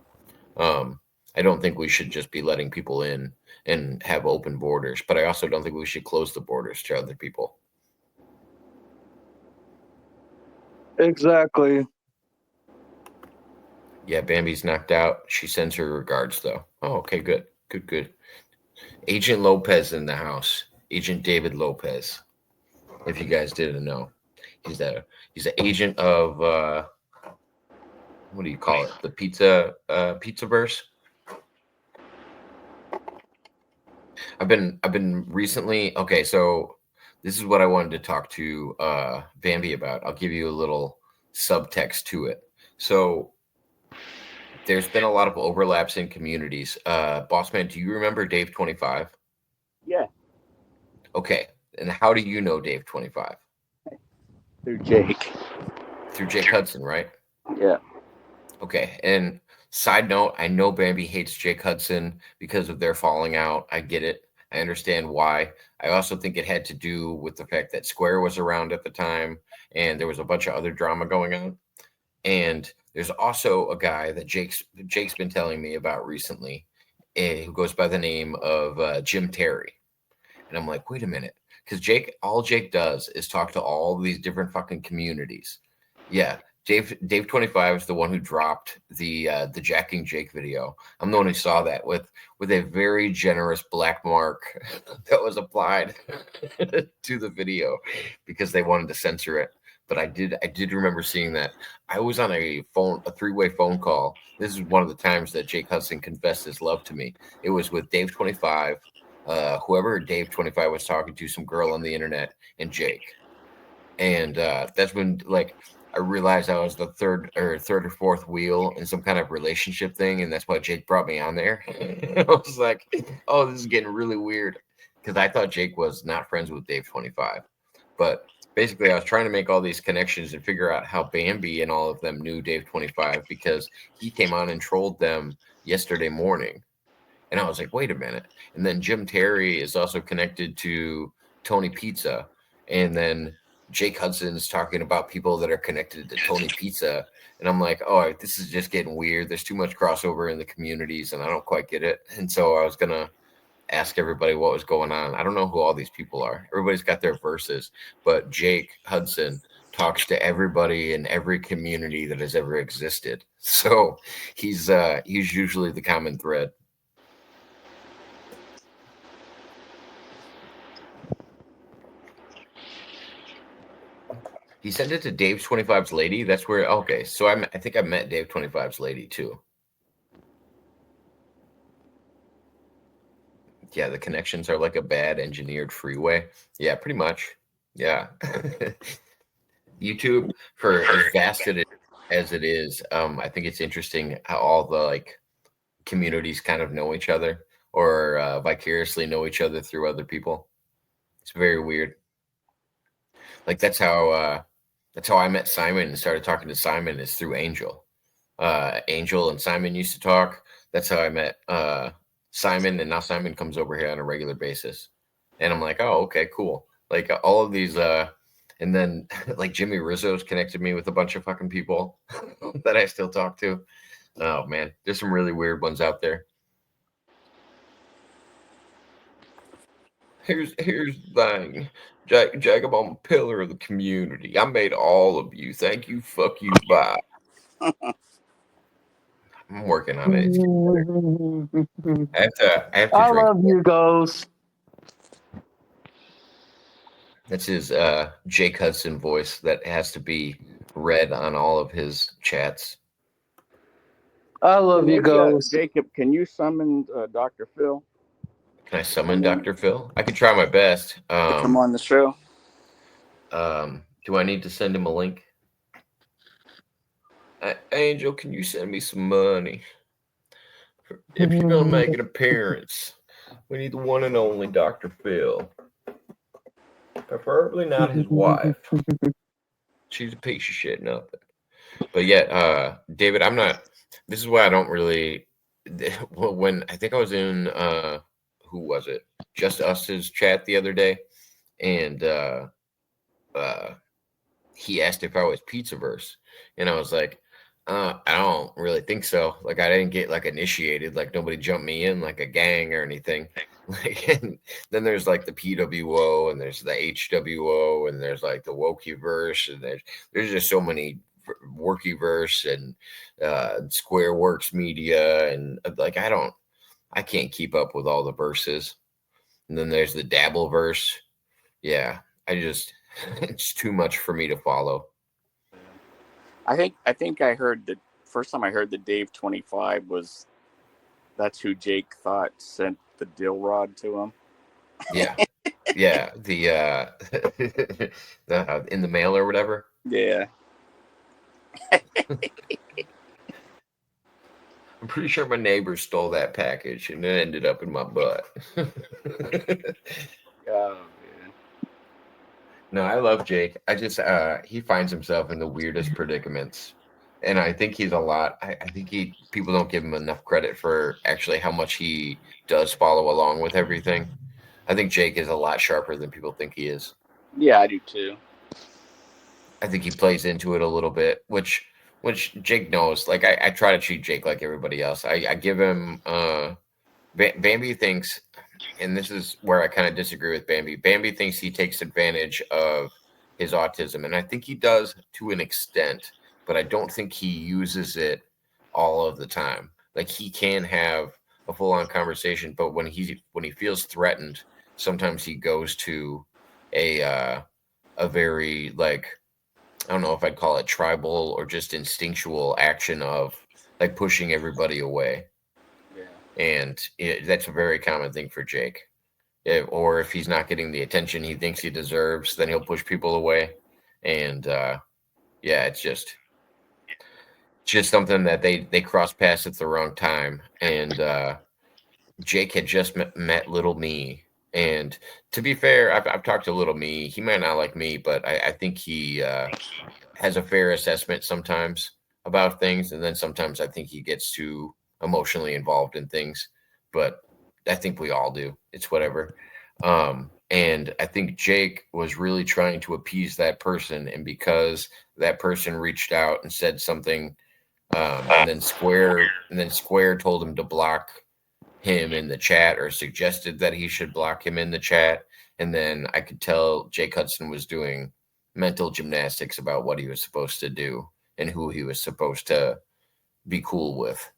I don't think we should just be letting people in and have open borders, but I also don't think we should close the borders to other people. Exactly. Yeah, Bambi's knocked out. She sends her regards, though. Oh, okay, good. Good. Agent Lopez in the house. Agent David Lopez. If you guys didn't know, he's an agent of what do you call it? The Pizzaverse. I've been recently. Okay, so this is what I wanted to talk to Bambi about. I'll give you a little subtext to it. So there's been a lot of overlaps in communities. Bossman, do you remember Dave 25? Yeah. Okay, and how do you know Dave 25? Through Jake. Through Jake Hudson, right? Yeah. Okay, and side note, I know Bambi hates Jake Hudson because of their falling out. I get it. I understand why. I also think it had to do with the fact that Square was around at the time, and there was a bunch of other drama going on. And there's also a guy that Jake's been telling me about recently, who goes by the name of Jim Terry. And I'm like, wait a minute, because all Jake does is talk to all these different fucking communities. Yeah, Dave 25 is the one who dropped the Jacking Jake video. I'm the one who saw that with a very generous black mark that was applied to the video because they wanted to censor it. But I did remember seeing that. I was on a three-way phone call. This is one of the times that Jake Hudson confessed his love to me. It was with Dave 25, whoever Dave 25 was talking to, some girl on the internet, and Jake. And that's when, like, I realized I was the third or fourth wheel in some kind of relationship thing, and that's why Jake brought me on there. I was like, oh, this is getting really weird, because I thought Jake was not friends with Dave 25. But basically, I was trying to make all these connections and figure out how Bambi and all of them knew Dave 25, because he came on and trolled them yesterday morning. And I was like, wait a minute. And then Jim Terry is also connected to Tony Pizza. And then Jake Hudson's talking about people that are connected to Tony Pizza. And I'm like, oh, this is just getting weird. There's too much crossover in the communities, and I don't quite get it. And so I was going to ask everybody what was going on. I don't know who all these people are. Everybody's got their verses. But Jake Hudson talks to everybody in every community that has ever existed. So he's usually the common thread. He sent it to Dave 25's lady. That's where, okay. So I think I met Dave 25's lady too. Yeah, the connections are like a bad engineered freeway. Yeah, pretty much. Yeah. YouTube, for as vast as it is, I think it's interesting how all the like communities kind of know each other, or vicariously know each other through other people. It's very weird. Like that's how I met Simon and started talking to Simon, is through Angel. Angel and Simon used to talk. That's how I met Simon, and now Simon comes over here on a regular basis. And I'm like, oh, okay, cool. Like all of these, and then like Jimmy Rizzo's connected me with a bunch of fucking people that I still talk to. Oh man, there's some really weird ones out there. Here's the thing. Jacob, I'm a pillar of the community. I made all of you. Thank you. Fuck you. Bye. I'm working on it. I have to I drink. love you, Ghost. That's his Jake Hudson voice that has to be read on all of his chats. I love you, Ghost. Jacob, can you summon Dr. Phil Can I summon Dr. Phil? I could try my best. to come on the show? Do I need to send him a link? Angel, can you send me some money? If you're going to make an appearance, we need the one and only Dr. Phil. Preferably not his wife. She's a piece of shit, nothing. But yet, David, I'm not. This is why I don't really. When I think I was in, who was it? Just Us's chat the other day, and he asked if I was Pizzaverse, and I was like, I don't really think so. Like, I didn't get like initiated. Like, nobody jumped me in like a gang or anything. Like, and then there's like the PWO, and there's the HWO, and there's like the Wokieverse, and there's just so many Workyverse and Squareworks Media, and like I can't keep up with all the verses. And then there's the Dabbleverse. Yeah, it's too much for me to follow. I think I heard the first time I heard that Dave 25 was that's who Jake thought sent the dill rod to him. Yeah. Yeah, the in the mail or whatever. Yeah. I'm pretty sure my neighbor stole that package and it ended up in my butt. Oh man. No, I love Jake. I just he finds himself in the weirdest predicaments. And I think he's a lot. I think people don't give him enough credit for actually how much he does follow along with everything. I think Jake is a lot sharper than people think he is. Yeah, I do too. I think he plays into it a little bit, which Jake knows. Like I try to treat Jake like everybody else. I give him Bambi thinks, and this is where I kind of disagree with Bambi. Bambi thinks he takes advantage of his autism, and I think he does to an extent, but I don't think he uses it all of the time. Like he can have a full-on conversation, but when he feels threatened, sometimes he goes to a very like I don't know if I'd call it tribal or just instinctual action of like pushing everybody away. Yeah. And that's a very common thing for Jake. Or if he's not getting the attention he thinks he deserves, then he'll push people away. And yeah, it's just something that they cross paths at the wrong time. And Jake had just met little me. And to be fair, I've talked to little me. He might not like me, but I think he has a fair assessment sometimes about things. And then sometimes I think he gets too emotionally involved in things. But I think we all do. It's whatever. And I think Jake was really trying to appease that person. And because that person reached out and said something, and then Square told him to block him in the chat or suggested that he should block him in the chat. And then I could tell Jake Hudson was doing mental gymnastics about what he was supposed to do and who he was supposed to be cool with.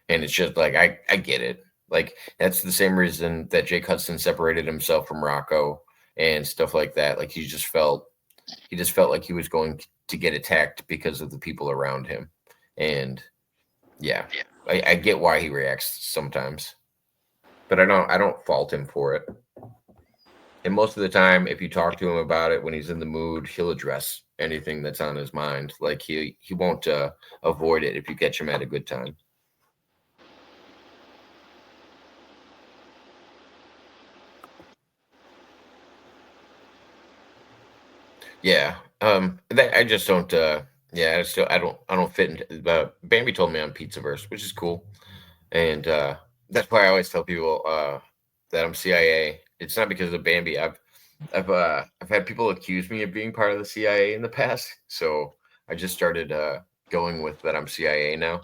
And it's just like, I get it. Like, that's the same reason that Jake Hudson separated himself from Rocco and stuff like that. Like, he just felt like he was going to get attacked because of the people around him. And yeah, I get why he reacts sometimes. But I don't fault him for it. And most of the time, if you talk to him about it when he's in the mood, he'll address anything that's on his mind. Like he won't avoid it if you catch him at a good time. Yeah. I just don't. Yeah. I don't fit into. Bambi told me I'm Pizzaverse, which is cool, and that's why I always tell people that I'm CIA. It's not because of Bambi. I've had people accuse me of being part of the CIA in the past, so I just started going with that I'm CIA now,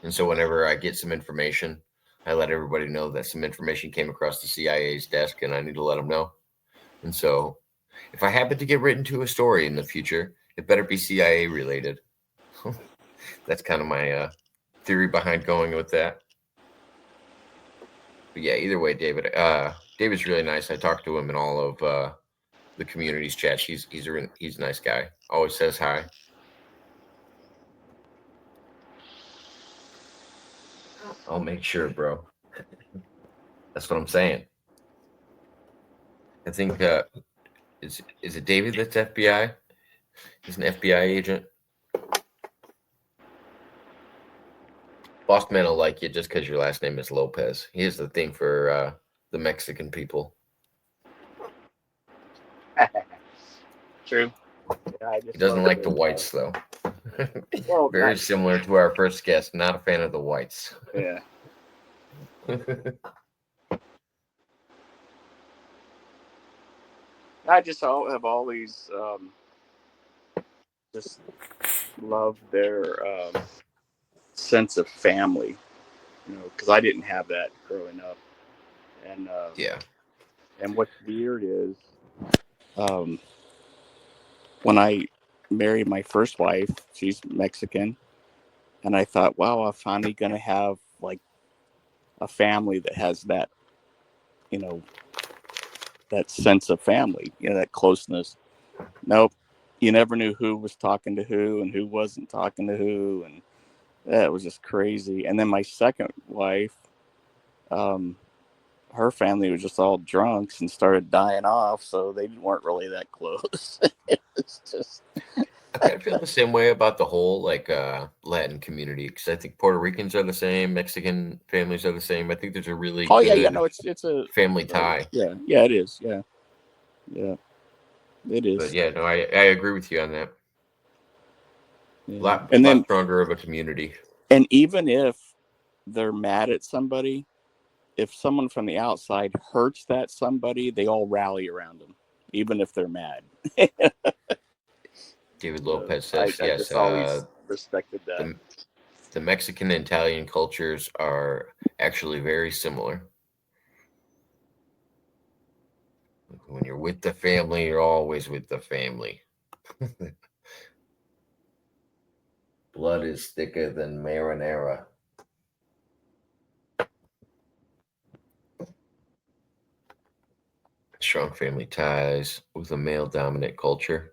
And so whenever I get some information, I let everybody know that some information came across the CIA's desk and I need to let them know. And so if I happen to get written to a story in the future, it better be CIA related. That's kind of my theory behind going with that. But yeah, either way, David. David's really nice. I talked to him in all of the community's chats. He's a nice guy. Always says hi. I'll make sure, bro. That's what I'm saying. I think is it David that's FBI? He's an FBI agent. Bossman will like you just because your last name is Lopez. He has the thing for the Mexican people. True. Yeah, He doesn't like the whites, though. Well, Very similar to our first guest. Not a fan of the whites. Yeah. I just have always just loved their sense of family, because I didn't have that growing up. And yeah. And what's weird is when I married my first wife, she's Mexican, and I thought, wow, I'm finally going to have like a family that has that, that sense of family, that closeness. Nope. You never knew who was talking to who and who wasn't talking to who. And that was just crazy. And then my second wife, her family was just all drunks and started dying off. So they weren't really that close. It's just... I feel the same way about the whole Latin community, because I think Puerto Ricans are the same, Mexican families are the same. I think there's a really it's a family tie. Yeah, it is. Yeah, it is. But yeah, no, I agree with you on that. Yeah. Lot stronger of a community. And even if they're mad at somebody, if someone from the outside hurts that somebody, they all rally around them, even if they're mad. David Lopez says, I yes. Just always respected that. The Mexican and Italian cultures are actually very similar. When you're with the family, you're always with the family. Blood is thicker than marinara. Strong family ties with a male-dominant culture.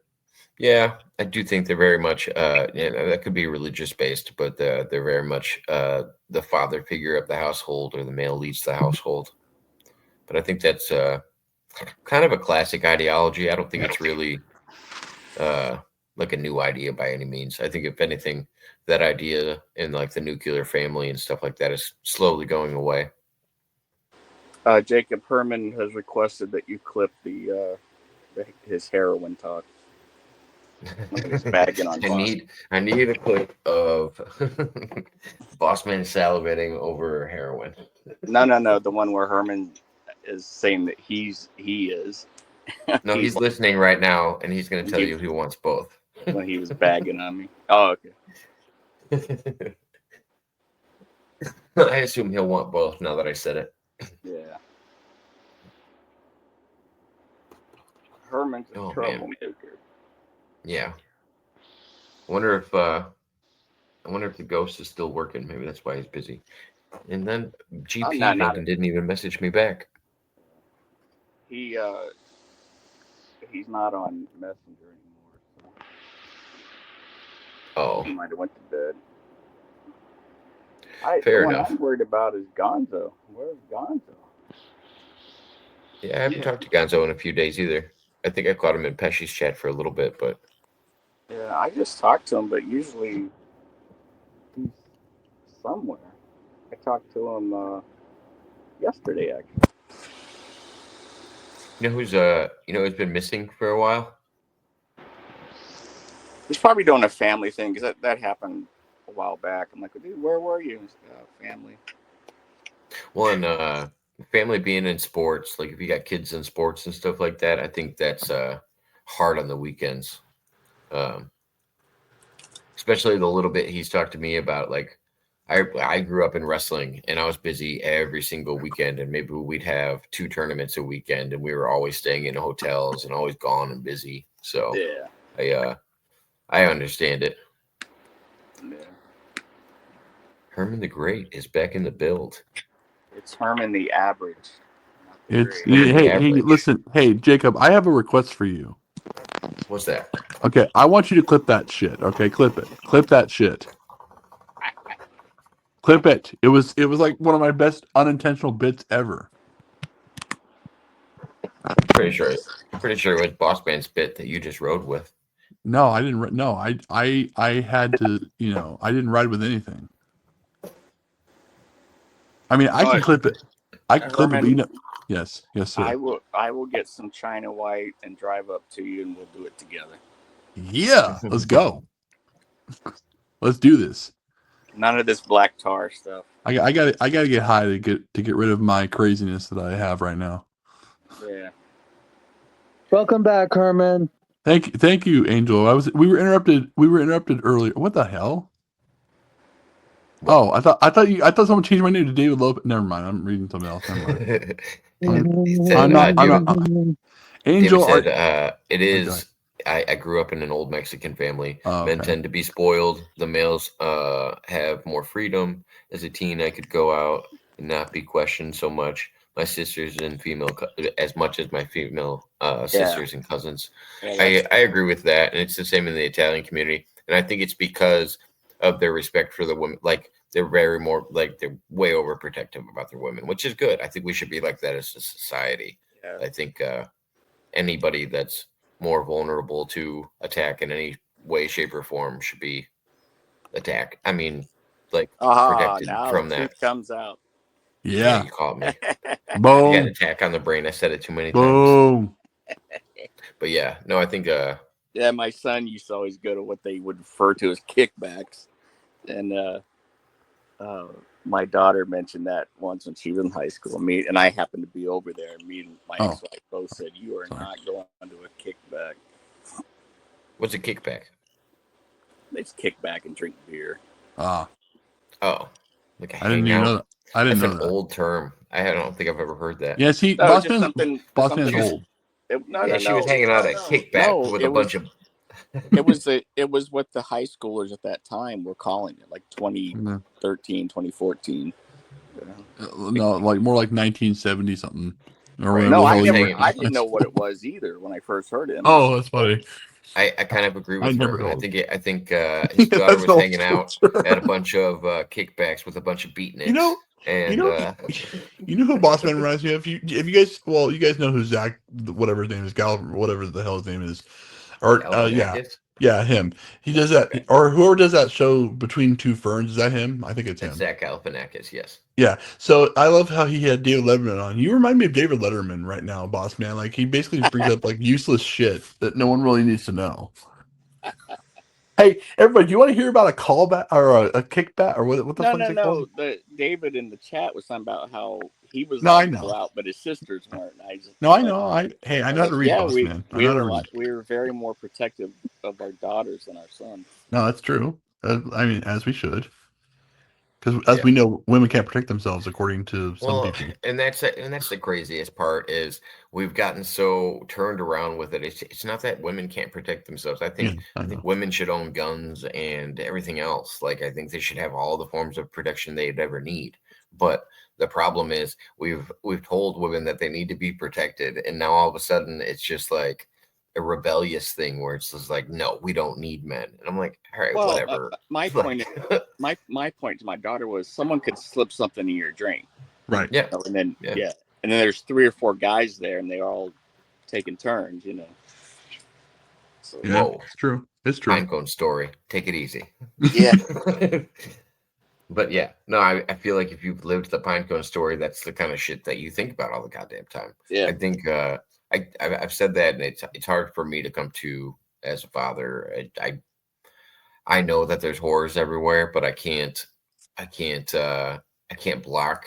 Yeah, I do think they're very much, that could be religious based, but they're very much the father figure of the household, or the male leads the household. But I think that's kind of a classic ideology. I don't think it's really like a new idea by any means. I think if anything, that idea in like the nuclear family and stuff like that is slowly going away. Jacob Herman has requested that you clip his heroin talk. He's bagging on I need a clip of Bossman salivating over heroin. No, the one where Herman is saying that he is. No, he's listening right now, and he's going to tell you he wants both. When he was bagging on me. Oh, okay. I assume he'll want both now that I said it. Yeah. Herman's a troublemaker. Yeah. I wonder if the ghost is still working. Maybe that's why he's busy. And then GP didn't even message me back. He's not on Messenger anymore. So. Oh. He might have went to bed. Fair enough. What I'm worried about is Gonzo. Where's Gonzo? Yeah, I haven't talked to Gonzo in a few days either. I think I caught him in Pesci's chat for a little bit, but... Yeah, I just talked to him, but usually he's somewhere. I talked to him yesterday, actually. You know who's been missing for a while? He's probably doing a family thing, because that happened a while back. I'm like, dude, where were you? Family. One, family being in sports, like if you got kids in sports and stuff like that, I think that's hard on the weekends. Especially the little bit he's talked to me about, like, I grew up in wrestling, and I was busy every single weekend, and maybe we'd have 2 tournaments a weekend, and we were always staying in hotels and always gone and busy. So Yeah. I understand it. Yeah. Herman the Great is back in the build. It's Herman the average. not the It's great. Herman the hey, average. listen, hey, Jacob, I have a request for you. What's that? Okay, I want you to clip that shit. Okay, clip it. Clip that shit. Clip it. It was like one of my best unintentional bits ever. Pretty sure it was Bossman's bit that you just rode with. No, I didn't. No, I had to. I didn't ride with anything. I mean, I can clip it. I can clip it, but Herman, yes, sir. I will get some China White and drive up to you, and we'll do it together. Yeah, let's go. Let's do this. None of this black tar stuff. I got to get high to get rid of my craziness that I have right now. Yeah. Welcome back, Herman. Thank you, Angel. We were interrupted earlier. What the hell? What? Oh, I thought someone changed my name to David Lopez. Never mind. I'm reading something else. Never mind. I'm not. Angel, David said, it is. Okay. I grew up in an old Mexican family. Oh, Men okay. tend to be spoiled. The males have more freedom. As a teen, I could go out and not be questioned so much. My sisters and as much as my female sisters and cousins. Yeah, I agree with that, and it's the same in the Italian community. And I think it's because of their respect for the women. Like they're they're way overprotective about their women, which is good. I think we should be like that as a society. yeah. I think anybody that's more vulnerable to attack in any way, shape, or form should be attacked. I mean, like protected Now from the that. truth comes out. Yeah. You caught me. I got Boom. an attack on the brain. I said it too many times. Boom. But yeah, no, I think Yeah, my son used to always go to what they would refer to as kickbacks, and my daughter mentioned that once when she was in high school. And I happened to be over there. And me and my ex-wife both said, "You are not going to a kickback." what's a kickback? They just kick back and drink beer. Ah. Oh, like a I didn't even hangout? know that. I didn't That's know an that. old term. I don't think I've ever heard that. Yeah, see, No, just Bossman's something old. She was hanging out at kickback with a bunch of. It was what the high schoolers at that time were calling it, like 2013, 2014. No, like more like 1970 something. Or Right. whatever No, the I hell you were. didn't know what it was either when I first heard it. Oh, that's funny. I kind of agree I with never Herman. know. I think his daughter That's was the hanging out at a bunch of kickbacks with a bunch of beatniks. You know who Bossman reminds me of? You guys know who Zach, whatever his name is, Gal, whatever the hell his name is, or yeah, him. He does that, or whoever does that show Between Two Ferns. Is that him? I think it's him. Zach Galifianakis, yes. Yeah. So I love how he had David Letterman on. You remind me of David Letterman right now, boss man. Like he basically just brings up like useless shit that no one really needs to know. Hey, everybody, do you want to hear about a callback or a kickback or what the fuck is it called? No. David in the chat was talking about how he was I allowed to know. go out, but his sisters weren't. I know. I know how to read, boss man. We were very more protective of our daughters than our sons. No, that's true. I mean, as we should. Because as we know, women can't protect themselves, according to some people. And that's the craziest part is we've gotten so turned around with it. It's not that women can't protect themselves. I think women should own guns and everything else. Like I think they should have all the forms of protection they'd ever need. But the problem is we've told women that they need to be protected, and now all of a sudden it's just like a rebellious thing where it's just like, no, we don't need men. And I'm like, all right, whatever. My point to my daughter was someone could slip something in your drink. Right. Yeah. And then and then there's 3 or 4 guys there and they're all taking turns, So, yeah, it's true. It's true. Pinecone story. Take it easy. Yeah. But yeah, no, I feel like if you've lived the Pinecone story, that's the kind of shit that you think about all the goddamn time. Yeah. I think I've said that, and it's hard for me to come to as a father. I know that there's horrors everywhere, but I can't block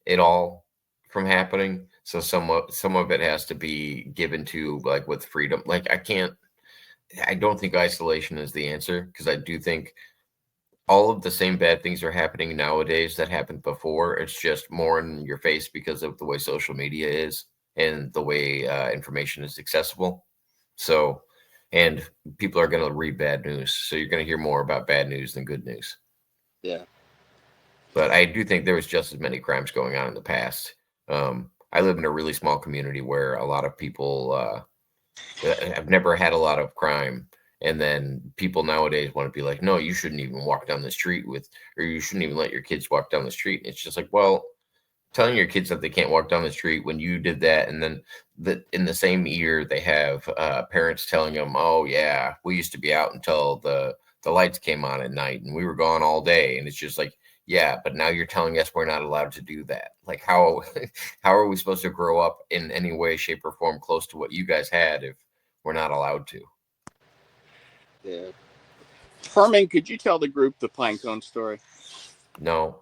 it all from happening. So some of it has to be given to like with freedom. Like I don't think isolation is the answer, because I do think all of the same bad things are happening nowadays that happened before. It's just more in your face because of the way social media is and the way information is accessible. So, and people are going to read bad news. So you're going to hear more about bad news than good news. Yeah. But I do think there was just as many crimes going on in the past. I live in a really small community where a lot of people have never had a lot of crime. And then people nowadays want to be like, no, you shouldn't even walk down the street or you shouldn't even let your kids walk down the street. And it's just like, well, telling your kids that they can't walk down the street when you did that. And then in the same year, they have parents telling them, oh, yeah, we used to be out until the lights came on at night and we were gone all day. And it's just like, yeah, but now you're telling us we're not allowed to do that. Like, how are we supposed to grow up in any way, shape, or form close to what you guys had if we're not allowed to? Yeah. Herman, could you tell the group the Pinecone story? No.